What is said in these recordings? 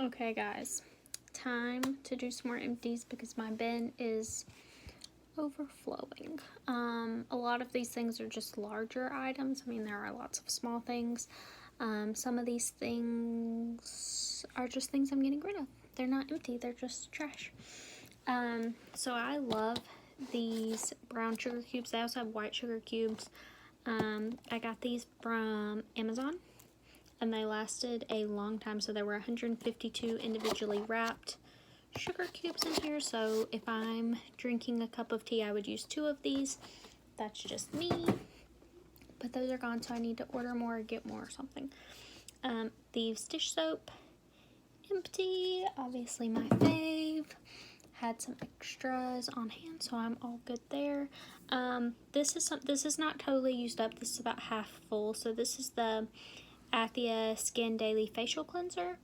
Okay guys, time to do some more empties because my bin is overflowing. A lot of these things are just larger items. I mean, there are lots of small things. Some of these things are just things I'm getting rid of. They're not empty, they're just trash. So I love these brown sugar cubes. They also have white sugar cubes. I got these from Amazon and they lasted a long time. So there were 152 individually wrapped sugar cubes in here. So if I'm drinking a cup of tea, I would use 2 of these. That's just me. But those are gone, so I need to order more or get more or something. Thieves dish soap, empty, obviously my fave. Had some extras on hand, so I'm all good there. This is not totally used up. This is about half full. So this is the Atheia Skin Daily Facial Cleanser.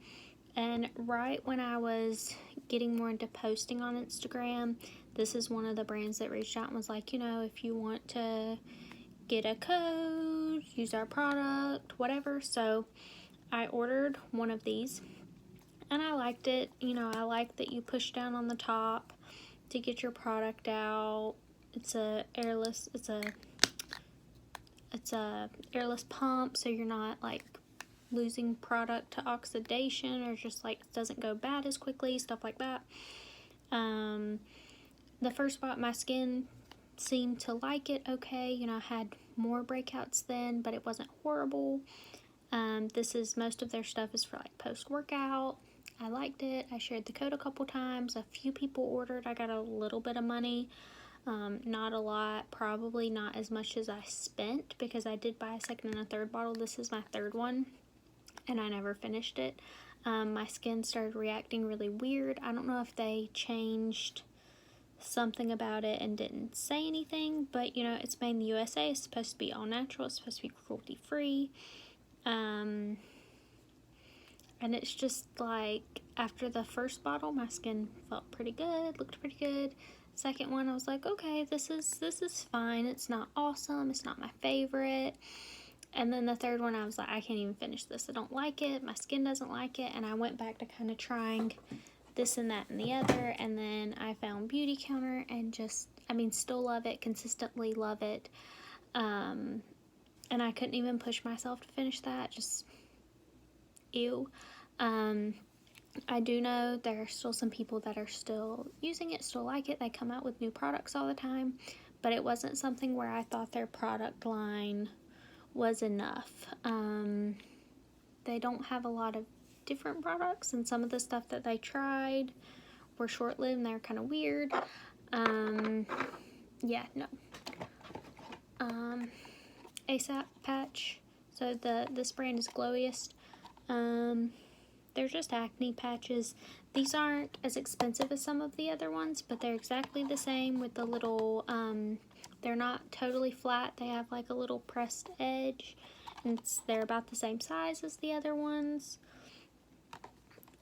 And right when I was getting more into posting on Instagram, this is one of the brands that reached out and was like, you know, if you want to get a code, use our product, whatever. So I ordered one of these and I liked it. You know, I like that you push down on the top to get your product out. It's a airless pump, so you're not like losing product to oxidation or just like doesn't go bad as quickly, stuff like that. The first spot, my skin seemed to like it okay. You know, I had more breakouts then, but it wasn't horrible. Most of their stuff is for like post-workout. I liked it. I shared the code a couple times. A few people ordered. I got a little bit of money. Not a lot, probably not as much as I spent because I did buy a second and a third bottle. This is my third one and I never finished it. My skin started reacting really weird. I don't know if they changed something about it and didn't say anything, but you know, it's made in the USA. It's supposed to be all natural. It's supposed to be cruelty free. And it's just like after the first bottle, my skin felt pretty good, looked pretty good. Second one, I was like, okay, this is fine. It's not awesome. It's not my favorite. And then the third one, I was like, I can't even finish this. I don't like it. My skin doesn't like it. And I went back to kind of trying this and that and the other. And then I found Beauty Counter and just, I mean, still love it, consistently love it. And I couldn't even push myself to finish that. Just, ew. I do know there are still some people that are still using it, still like it. They come out with new products all the time, but it wasn't something where I thought their product line was enough. They don't have a lot of different products, and some of the stuff that they tried were short-lived and they're kind of weird. Yeah, no. ASAP patch. So this brand is Glowiest. They're just acne patches. These aren't as expensive as some of the other ones, but they're exactly the same with the little, they're not totally flat. They have like a little pressed edge, and they're about the same size as the other ones.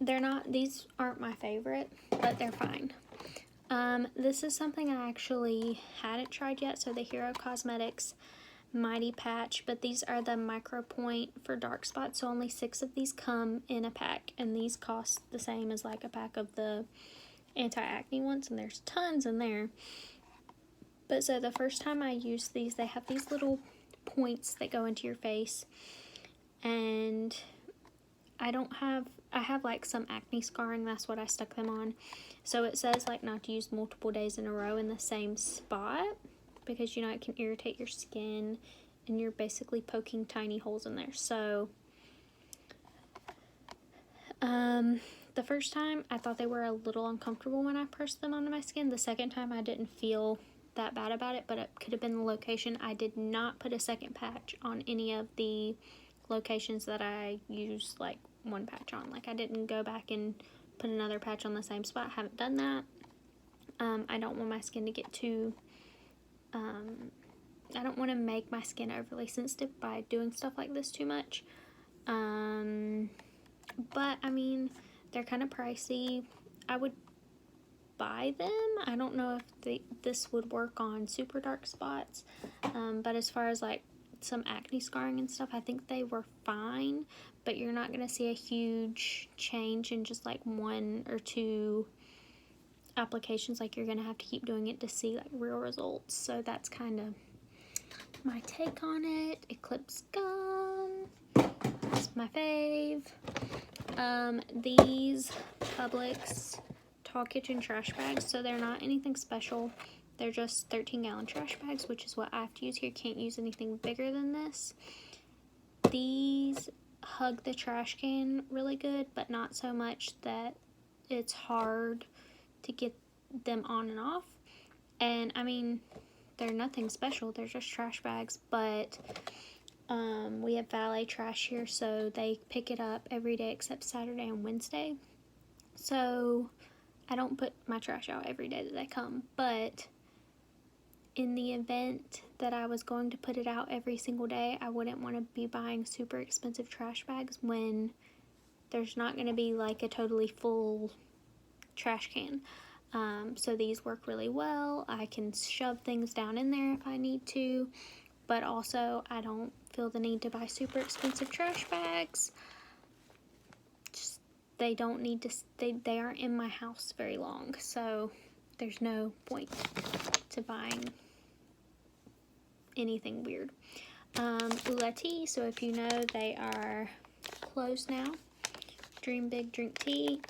These aren't my favorite, but they're fine. This is something I actually hadn't tried yet, so the Hero Cosmetics Mighty Patch, but these are the micro point for dark spots, so only 6 of these come in a pack, and these cost the same as like a pack of the anti-acne ones, and there's tons in there. But so the first time I used these, they have these little points that go into your face, and I have like some acne scarring, that's what I stuck them on. So it says like not to use multiple days in a row in the same spot, because you know it can irritate your skin and you're basically poking tiny holes in there. So the first time I thought they were a little uncomfortable when I pressed them onto my skin. The second time I didn't feel that bad about it, but it could have been the location. I did not put a second patch on any of the locations that I used like one patch on. Like I didn't go back and put another patch on the same spot. I haven't done that. I don't want my skin to get too I don't want to make my skin overly sensitive by doing stuff like this too much. But I mean, they're kind of pricey. I would buy them. I don't know if this would work on super dark spots. But as far as like some acne scarring and stuff, I think they were fine, but you're not going to see a huge change in just like 1 or 2 applications. Like, you're going to have to keep doing it to see like real results. So that's kind of my take on it. Eclipse Gum, that's my fave. These Publix Tall Kitchen trash bags, so they're not anything special. They're just 13-gallon trash bags, which is what I have to use here. Can't use anything bigger than this. These hug the trash can really good, but not so much that it's hard to get them on and off. And I mean, they're nothing special. They're just trash bags, but we have valet trash here, so they pick it up every day except Saturday and Wednesday. So I don't put my trash out every day that they come, but in the event that I was going to put it out every single day, I wouldn't want to be buying super expensive trash bags when there's not going to be like a totally full trash can. So these work really well. I can shove things down in there if I need to, but also I don't feel the need to buy super expensive trash bags. Just, they don't need to, they aren't in my house very long, so there's no point to buying anything weird. Ula Tea, so if you know, they are closed now. Dream Big, Drink Tea.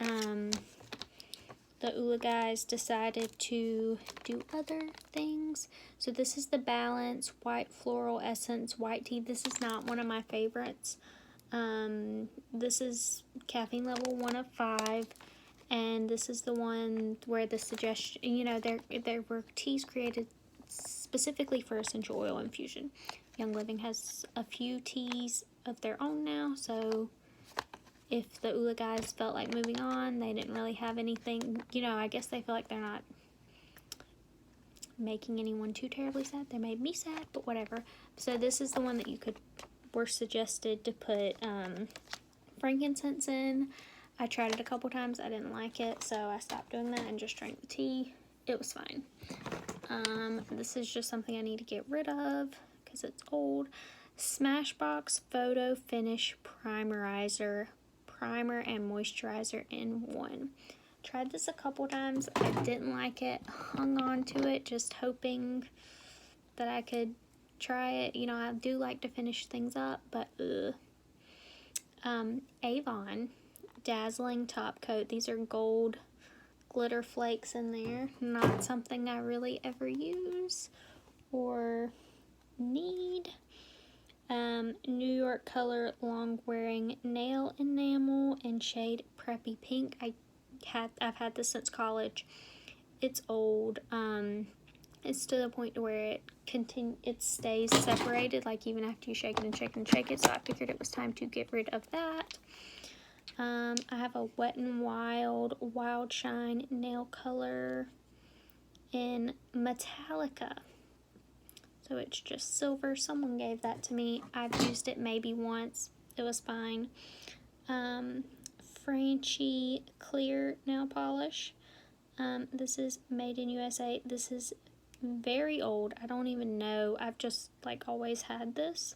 The Ula guys decided to do other things. So this is the Balance White Floral Essence White Tea. This is not one of my favorites. This is caffeine level 1 of 5. And this is the one where the suggestion, you know, there were teas created specifically for essential oil infusion. Young Living has a few teas of their own now, so if the Ula guys felt like moving on, they didn't really have anything, you know, I guess they feel like they're not making anyone too terribly sad. They made me sad, but whatever. So this is the one that were suggested to put frankincense in. I tried it a couple times. I didn't like it, so I stopped doing that and just drank the tea. It was fine. This is just something I need to get rid of because it's old. Smashbox Photo Finish Primerizer. Primer and moisturizer in one. Tried this a couple times. I didn't like it. Hung on to it, just hoping that I could try it. You know, I do like to finish things up, but Avon Dazzling Top Coat. These are gold glitter flakes in there. Not something I really ever use or need. New York Color Long Wearing Nail Enamel in shade Preppy Pink. I've had this since college. It's old. It's to the point where it stays separated, like even after you shake it and shake it and shake it. So I figured it was time to get rid of that. I have a Wet n Wild Shine nail color in Metallica. So it's just silver. Someone gave that to me. I've used it maybe once. It was fine. Frenchy Clear Nail Polish. This is made in USA. This is very old. I don't even know. I've just like always had this.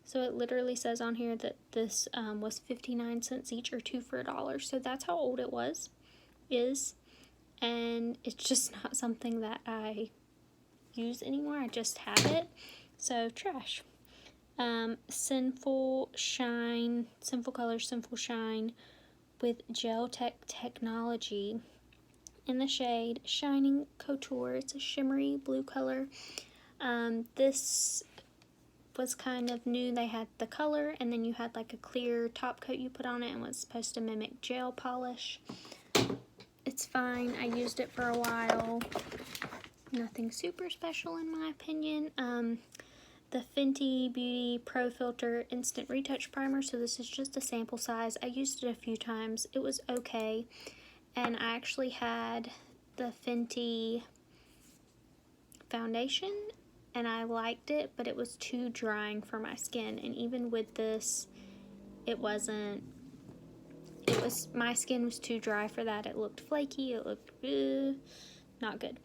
So it literally says on here that this was 59 cents each or 2 for $1. So that's how old it is. And it's just not something that I use anymore. I just have it. So trash. Sinful Color Sinful Shine with Gel Technology in the shade Shining Couture. It's a shimmery blue color. This was kind of new. They had the color and then you had like a clear top coat you put on it and was supposed to mimic gel polish. It's fine. I used it for a while. Nothing super special in my opinion. The Fenty Beauty Pro Filter Instant Retouch Primer. So this is just a sample size. I used it a few times. It was okay. And I actually had the Fenty foundation and I liked it, but it was too drying for my skin. And even with this, my skin was too dry for that. It looked flaky. It looked, not good.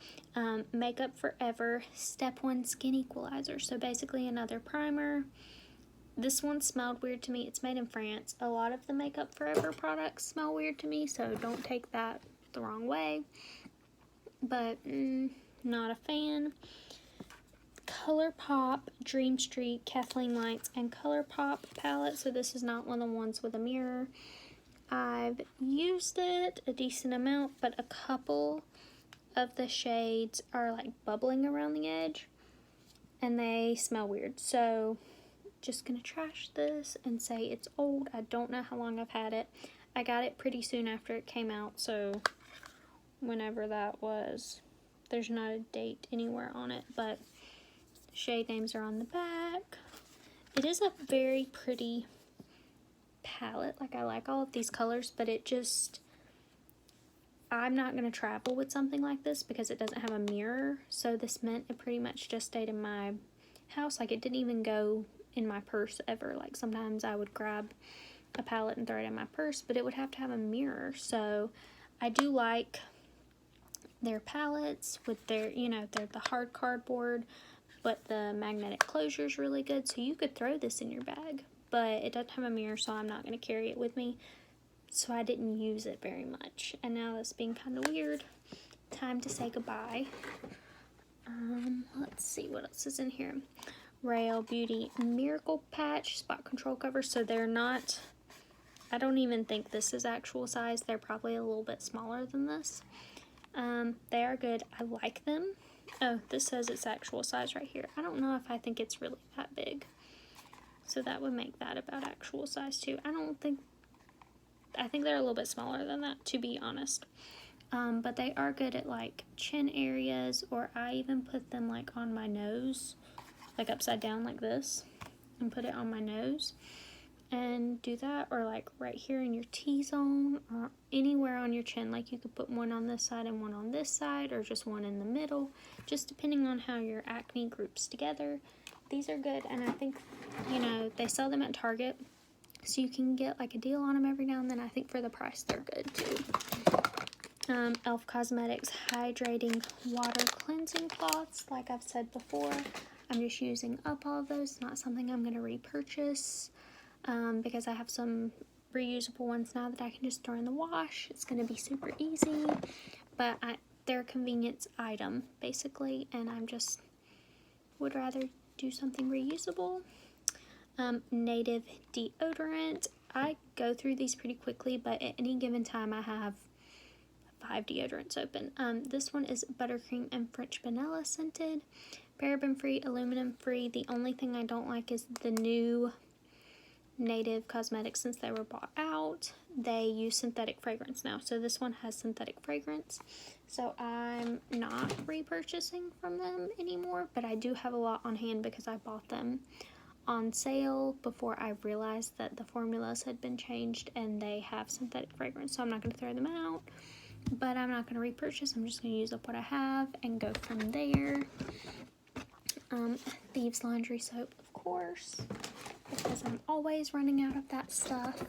Makeup Forever Step 1 Skin Equalizer. So basically another primer. This one smelled weird to me. It's made in France. A lot of the Makeup Forever products smell weird to me, so don't take that the wrong way. But not a fan. ColourPop Dream Street Kathleen Lights and ColourPop palette. So this is not one of the ones with a mirror. I've used it a decent amount, but a couple of the shades are like bubbling around the edge and they smell weird. So just gonna trash this and say it's old. I don't know how long I've had it. I got it pretty soon after it came out, so whenever that was. There's not a date anywhere on it, but shade names are on the back. It is a very pretty palette. Like, I like all of these colors, but it just, I'm not going to travel with something like this because it doesn't have a mirror. So this meant it pretty much just stayed in my house. Like, it didn't even go in my purse ever. Like, sometimes I would grab a palette and throw it in my purse, but it would have to have a mirror. So I do like their palettes with their, you know, they're the hard cardboard, but the magnetic closure is really good. So you could throw this in your bag, but it doesn't have a mirror, so I'm not going to carry it with me. So I didn't use it very much. And now that's being kind of weird. Time to say goodbye. Let's see what else is in here. Rail Beauty Miracle Patch Spot Control Cover. So they're not, I don't even think this is actual size. They're probably a little bit smaller than this. They are good. I like them. Oh, this says it's actual size right here. I don't know if I think it's really that big. So that would make that about actual size too. I think they're a little bit smaller than that, to be honest. But they are good at like chin areas, or I even put them like on my nose, like upside down like this, and put it on my nose and do that, or like right here in your T-zone, or anywhere on your chin. Like, you could put one on this side and one on this side, or just one in the middle, just depending on how your acne groups together. These are good, and I think, you know, they sell them at Target, so you can get like a deal on them every now and then. I think for the price they're good too. Elf Cosmetics Hydrating Water Cleansing Cloths. Like I've said before, I'm just using up all of those. It's not something I'm going to repurchase. Because I have some reusable ones now that I can just throw in the wash. It's going to be super easy, but they're a convenience item, basically, and I'm just would rather do something reusable. Native Deodorant. I go through these pretty quickly, but at any given time I have 5 deodorants open. This one is buttercream and French vanilla scented, paraben free, aluminum free. The only thing I don't like is the new Native Cosmetics. Since they were bought out, they use synthetic fragrance now, so this one has synthetic fragrance, so I'm not repurchasing from them anymore, but I do have a lot on hand because I bought them on sale before I realized that the formulas had been changed and they have synthetic fragrance. So I'm not going to throw them out, but I'm not going to repurchase. I'm just going to use up what I have and go from there. Thieves laundry soap, of course, because I'm always running out of that stuff.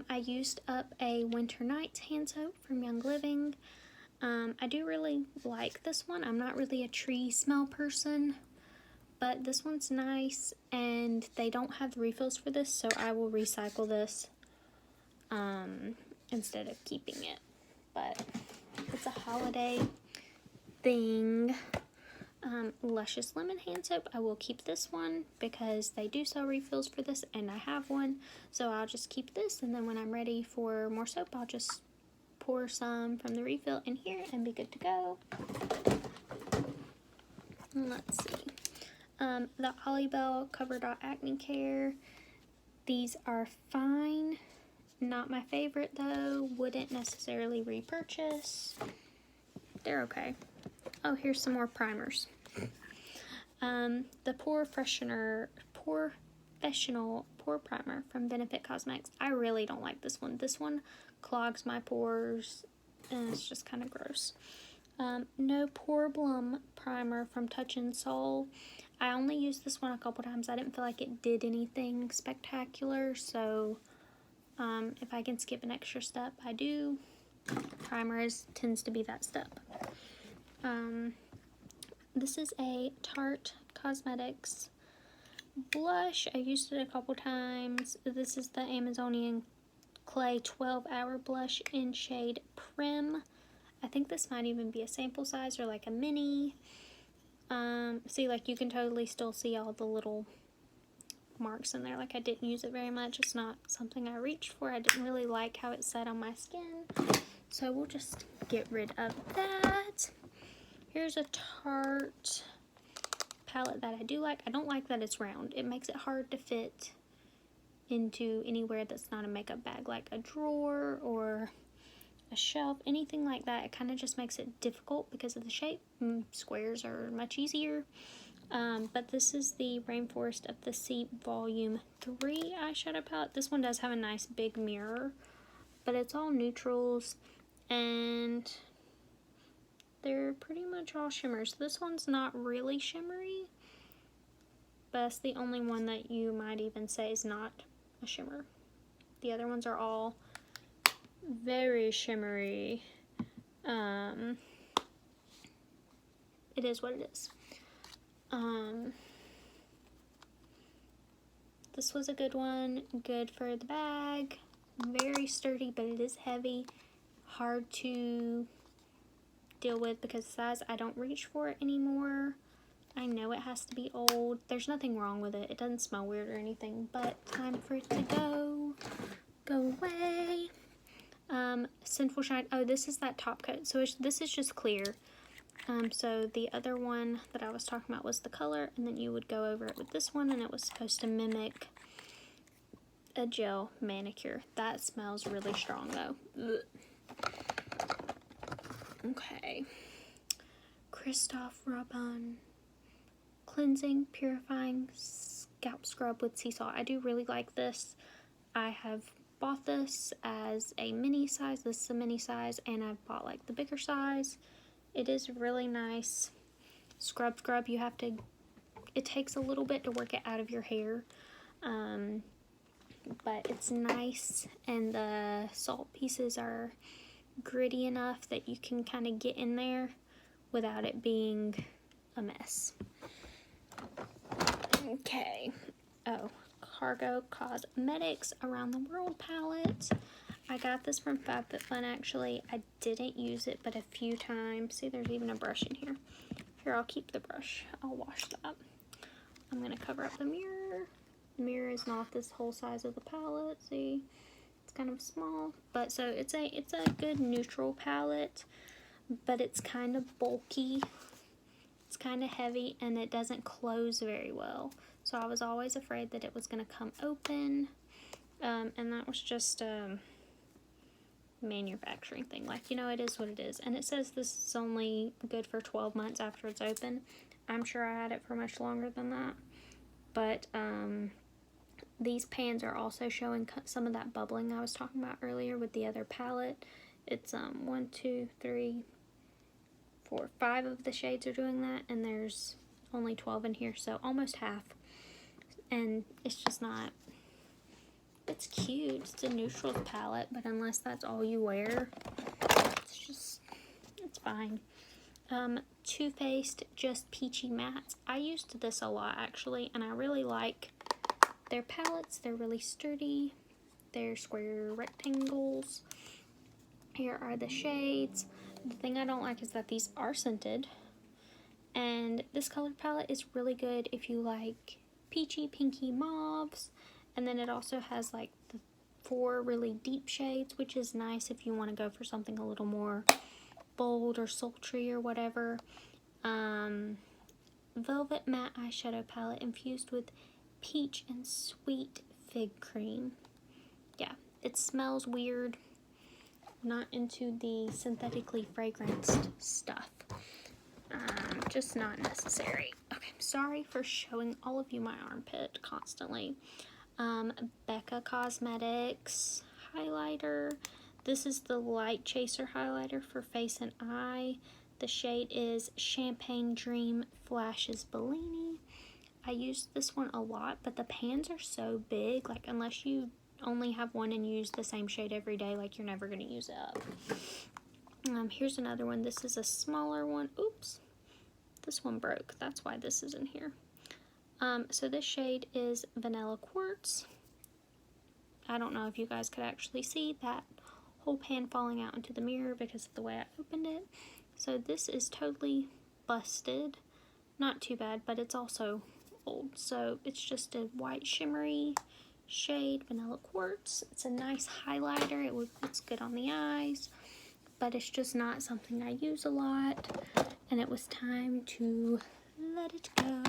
I used up a Winter Nights hand soap from Young Living. I do really like this one. I'm not really a tree smell person, but this one's nice, and they don't have the refills for this, so I will recycle this instead of keeping it. But it's a holiday thing. Luscious Lemon Hand Soap. I will keep this one because they do sell refills for this, and I have one, so I'll just keep this, and then when I'm ready for more soap, I'll just pour some from the refill in here and be good to go. Let's see. The Olibel Cover Dot Acne Care. These are fine. Not my favorite though. Wouldn't necessarily repurchase. They're okay. Oh, here's some more primers. The Professional Pore Primer from Benefit Cosmetics. I really don't like this one. This one clogs my pores, and it's just kind of gross. No Problem Primer from Touch in Soul. I only used this one a couple times. I didn't feel like it did anything spectacular, so if I can skip an extra step, I do. Primer tends to be that step. This is a Tarte Cosmetics blush. I used it a couple times. This is the Amazonian Clay 12-Hour Blush in shade Prim. I think this might even be a sample size or like a mini. See, like you can totally still see all the little marks in there. Like I didn't use it very much. It's not something I reached for. I didn't really like how it sat on my skin. So we'll just get rid of that. Here's a Tarte palette that I do like. I don't like that it's round. It makes it hard to fit into anywhere that's not a makeup bag, like a drawer or a shelf, anything like that. It kind of just makes it difficult because of the shape. Squares are much easier. But this is the Rainforest of the Sea Volume 3 eyeshadow palette. This one does have a nice big mirror, but it's all neutrals, and they're pretty much all shimmers. This one's not really shimmery, but it's the only one that you might even say is not a shimmer. The other ones are all very shimmery. It is what it is. This was a good one, good for the bag, very sturdy, but it is heavy, hard to deal with because the size, I don't reach for it anymore. I know it has to be old. There's nothing wrong with it. It doesn't smell weird or anything, but time for it to go away. Sinful Shine. Oh, this is that top coat. So this is just clear. So the other one that I was talking about was the color, and then you would go over it with this one, and it was supposed to mimic a gel manicure. That smells really strong though. Ugh. Okay. Kristoff Rub-On Cleansing, Purifying Scalp Scrub with Sea Salt. I do really like this. I have bought this as a mini size. This is a mini size, and I've bought like the bigger size. It is really nice. Scrub. You have to, it takes a little bit to work it out of your hair. But it's nice, and the salt pieces are gritty enough that you can kind of get in there without it being a mess. Okay. Oh, Cargo Cosmetics Around the World palette. I got this from FabFitFun actually. I didn't use it but a few times. See, there's even a brush in here. Here, I'll keep the brush. I'll wash that. I'm going to cover up the mirror. The mirror is not this whole size of the palette. See, it's kind of small. But so it's a good neutral palette, but it's kind of bulky. It's kind of heavy, and it doesn't close very well. So I was always afraid that it was going to come open. And that was just manufacturing thing. Like, you know, it is what it is. And it says this is only good for 12 months after it's open. I'm sure I had it for much longer than that. But these pans are also showing some of that bubbling I was talking about earlier with the other palette. It's 1, 2, 3, 4, 5 of the shades are doing that, and there's only 12 in here, so almost half. And it's just not, it's cute. It's a neutrals palette, but unless that's all you wear, it's fine. Too Faced Just Peachy Mattes. I used this a lot actually, and I really like their palettes. They're really sturdy. They're square rectangles. Here are the shades. The thing I don't like is that these are scented, and this color palette is really good if you like peachy, pinky, mauves. And then it also has like the 4 really deep shades, which is nice if you want to go for something a little more bold or sultry or whatever. Velvet Matte Eyeshadow Palette infused with peach and sweet fig cream. Yeah, it smells weird. Not into the synthetically fragranced stuff. Just not necessary. Okay, sorry for showing all of you my armpit constantly. Becca Cosmetics highlighter. This is the Light Chaser highlighter for face and eye. The shade is Champagne Dream Flashes Bellini. I use this one a lot, but the pans are so big, like unless you only have one and use the same shade every day, like you're never going to use it up. Here's another one. This is a smaller one. Oops, this one broke. That's why this is in here. So this shade is Vanilla Quartz. I don't know if you guys could actually see that whole pan falling out into the mirror because of the way I opened it. So this is totally busted. Not too bad, but it's also old. So it's just a white shimmery shade, Vanilla Quartz. It's a nice highlighter. It's good on the eyes, but it's just not something I use a lot. And it was time to let it go.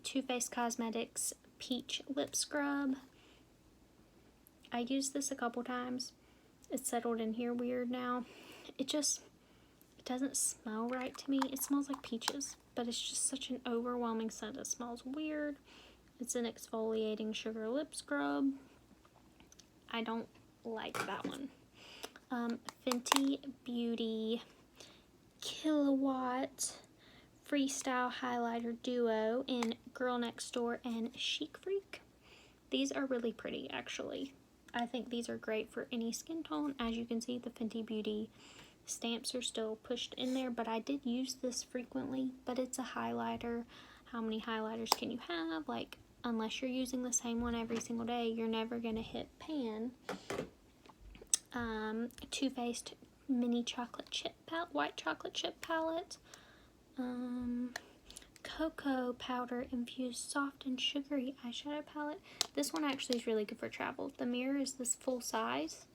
Too Faced Cosmetics Peach Lip Scrub. I used this a couple times. It's settled in here weird now. It doesn't smell right to me. It smells like peaches, but it's just such an overwhelming scent. It smells weird. It's an exfoliating sugar lip scrub. I don't like that one. Fenty Beauty Kilowatt Freestyle Highlighter Duo in Girl Next Door and Chic Freak. These are really pretty, actually. I think these are great for any skin tone. As you can see, the Fenty Beauty stamps are still pushed in there, but I did use this frequently. But it's a highlighter. How many highlighters can you have? Like, unless you're using the same one every single day, you're never gonna hit pan. Too Faced Mini Chocolate Chip Palette, White Chocolate Chip Palette. Cocoa Powder Infused Soft and Sugary Eyeshadow Palette. This one actually is really good for travel. The mirror is this full size,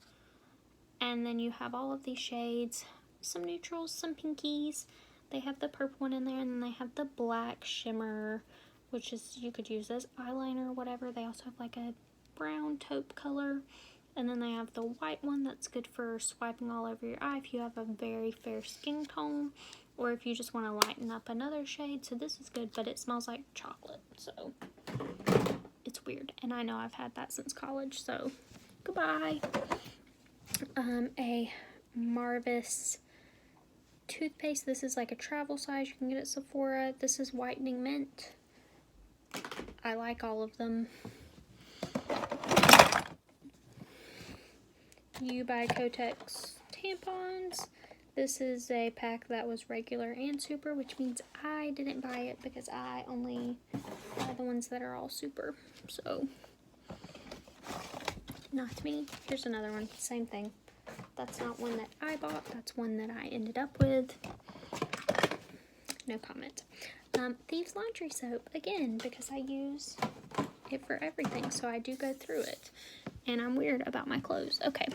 and then you have all of these shades, some neutrals, some pinkies. They have the purple one in there, and then they have the black shimmer, which is, you could use as eyeliner or whatever. They also have like a brown taupe color, and then they have the white one that's good for swiping all over your eye if you have a very fair skin tone, or if you just want to lighten up another shade. So this is good, but it smells like chocolate, so it's weird. And I know I've had that since college, so goodbye. A Marvis toothpaste. This is like a travel size. You can get it at Sephora. This is Whitening Mint. I like all of them. You buy Kotex Tampons. This is a pack that was regular and super, which means I didn't buy it because I only buy the ones that are all super. So, not me. Here's another one. Same thing. That's not one that I bought. That's one that I ended up with. No comment. Thieves Laundry Soap. Again, because I use it for everything. So I do go through it. And I'm weird about my clothes. Okay.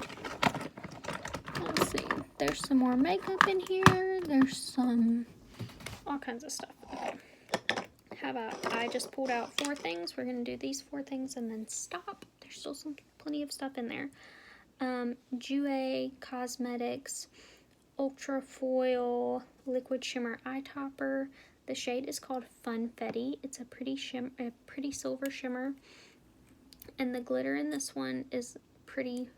Let's see. There's some more makeup in here. There's some, all kinds of stuff. Okay. How about I just pulled out 4 things. We're going to do these 4 things and then stop. There's still plenty of stuff in there. Jouer Cosmetics Ultra Foil Liquid Shimmer Eye Topper. The shade is called Funfetti. It's a pretty silver shimmer. And the glitter in this one is pretty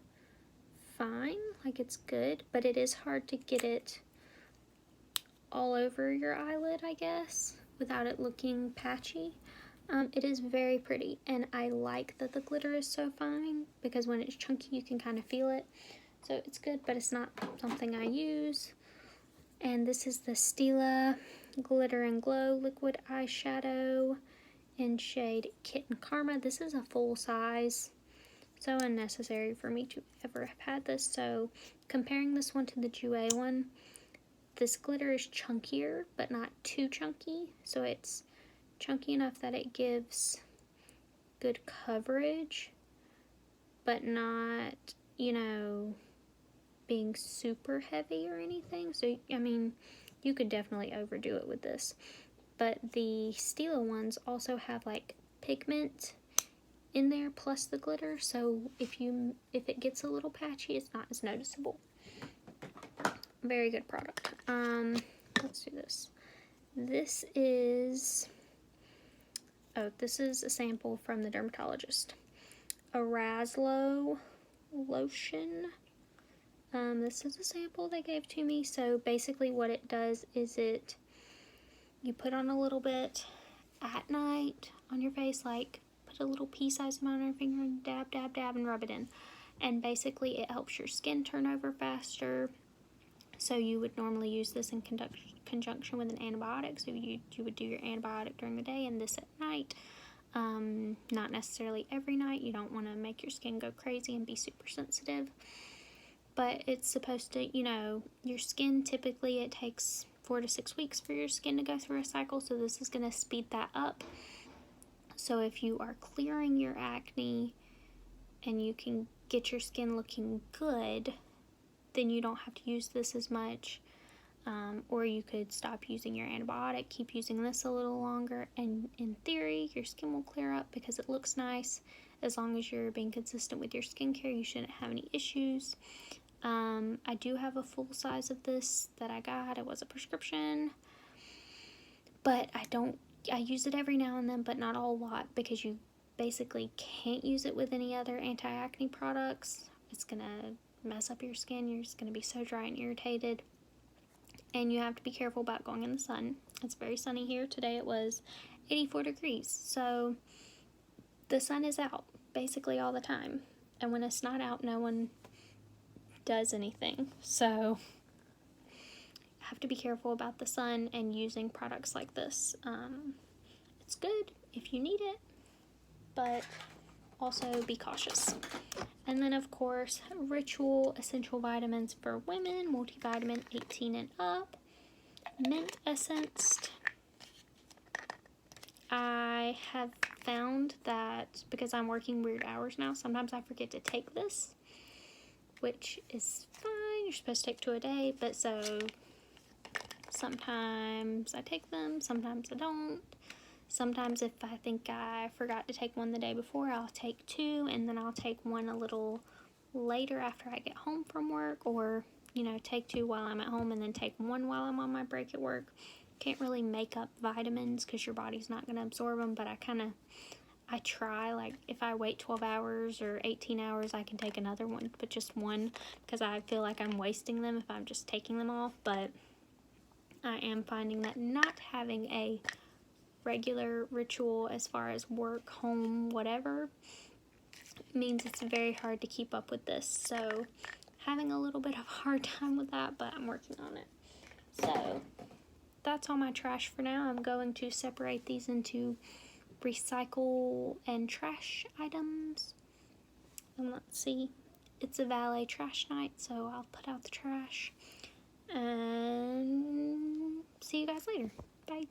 fine, like it's good, but it is hard to get it all over your eyelid, I guess, without it looking patchy. It is very pretty, and I like that the glitter is so fine, because when it's chunky you can kind of feel it. So it's good, but it's not something I use. And this is the Stila Glitter and Glow Liquid Eyeshadow in shade Kitten Karma. This is a full size. So unnecessary for me to ever have had this. So comparing this one to the Jouer one, this glitter is chunkier, but not too chunky. So it's chunky enough that it gives good coverage, but not, you know, being super heavy or anything. So, I mean, you could definitely overdo it with this. But the Stila ones also have like pigment in there plus the glitter, so if it gets a little patchy, it's not as noticeable. Very good product. Let's do this. This is a sample from the dermatologist. Araslo Lotion. This is a sample they gave to me. So basically what it does is you put on a little bit at night on your face, like put a little pea-sized amount on your finger and dab, dab, dab, and rub it in. And basically it helps your skin turn over faster. So you would normally use this in conjunction with an antibiotic. So you would do your antibiotic during the day and this at night. Not necessarily every night. You don't want to make your skin go crazy and be super sensitive. But it's supposed to, you know, your skin, typically it takes 4 to 6 weeks for your skin to go through a cycle. So this is going to speed that up. So if you are clearing your acne and you can get your skin looking good, then you don't have to use this as much. Or you could stop using your antibiotic, keep using this a little longer, and in theory, your skin will clear up because it looks nice. As long as you're being consistent with your skincare, you shouldn't have any issues. I do have a full size of this that I got. It was a prescription, but I use it every now and then, but not a whole lot, because you basically can't use it with any other anti-acne products. It's gonna mess up your skin. You're just gonna be so dry and irritated. And you have to be careful about going in the sun. It's very sunny here. Today it was 84 degrees. So the sun is out basically all the time. And when it's not out, no one does anything. So I have to be careful about the sun and using products like this. It's good if you need it, but also be cautious. And then, of course, Ritual Essential Vitamins for Women, Multivitamin 18 and up, Mint Essenced. I have found that because I'm working weird hours now, sometimes I forget to take this, which is fine. You're supposed to take 2 a day, but so sometimes I take them, sometimes I don't. Sometimes if I think I forgot to take one the day before, I'll take 2, and then I'll take 1 a little later after I get home from work, or, you know, take 2 while I'm at home and then take 1 while I'm on my break at work. Can't really make up vitamins because your body's not going to absorb them, but I try, like, if I wait 12 hours or 18 hours, I can take another one, but just 1, because I feel like I'm wasting them if I'm just taking them off. But I am finding that not having a regular ritual as far as work, home, whatever, means it's very hard to keep up with this. So having a little bit of a hard time with that, but I'm working on it. So that's all my trash for now. I'm going to separate these into recycle and trash items. And let's see, it's a valet trash night, so I'll put out the trash. And see you guys later. Bye.